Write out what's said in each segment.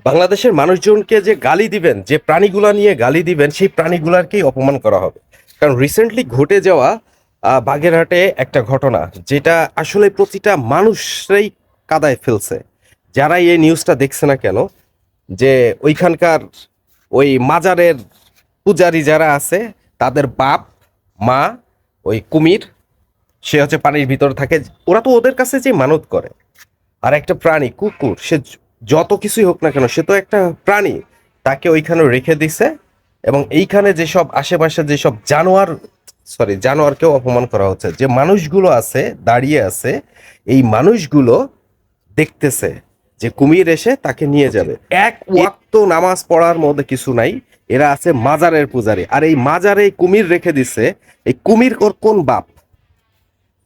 বাংলাদেশের মানুষজনকে যে গালি দিবেন, যে প্রাণীগুলা নিয়ে গালি দিবেন, সেই প্রাণীগুলাকেই অপমান করা হবে। কারণ রিসেন্টলি ঘটে যাওয়া বাগেরহাটে একটা ঘটনা, যেটা আসলে প্রতিটা মানুষরাই কাদায় ফেলছে। যারাই এই নিউজটা দেখছে না কেন, যে ওইখানকার ওই মাজারের পূজারি যারা আছে, তাদের বাপ মা ওই কুমির, সে হচ্ছে পানির ভিতর থাকে, ওরা তো ওদের কাছে যে মানত করে। আর একটা প্রাণী কুকুর, সে যত কিছুই হোক না কেন, সে তো একটা প্রাণী, তাকে ওইখানে রেখে দিছে। এবং এইখানে যেসব আশেপাশে যেসব জানোয়ার, সরি জানোয়ারকেও অপমান করা হচ্ছে। যে মানুষগুলো আছে দাঁড়িয়ে আছে, এই মানুষগুলো দেখতেছে যে কুমির এসে তাকে নিয়ে যাবে। এক ওয়াক্ত নামাজ পড়ার মধ্যে কিছু নাই, এরা আছে মাজারের পূজারি। আর এই মাজারে কুমির রেখে দিছে, এই কুমির ওর কোন বাপ?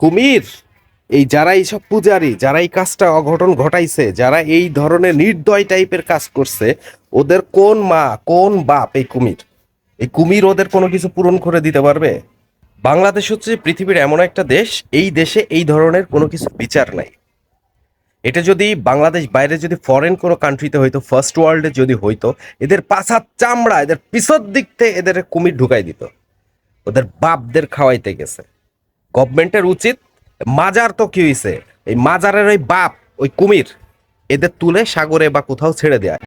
কুমির এই যারা এইসব পূজারি, যারা এই কাজটা অঘটন ঘটাইছে, যারা এই ধরনের নির্দয় টাইপের কাজ করছে, ওদের কোন মা কোন বাপ এই কুমির? এই কুমির ওদের কোনো কিছু পূরণ করে দিতে পারবে? বাংলাদেশ হচ্ছে পৃথিবীর এমন একটা দেশ, এই দেশে এই ধরনের কোনো কিছু বিচার নাই। এটা যদি বাংলাদেশ বাইরে, যদি ফরেন কোনো কান্ট্রিতে হইতো, ফার্স্ট ওয়ার্ল্ডে যদি হইতো, এদের পাছার চামড়া, এদের পিছর দিক থেকে এদের কুমির ঢুকাই দিত। ওদের বাপদের খাওয়াইতে গেছে। গভর্নমেন্টের উচিত, মাজার তো কি হয়েছে, এই মাজারের ওই বাপ ওই কুমির, এদের তুলে সাগরে বা কোথাও ছেড়ে দেয়া।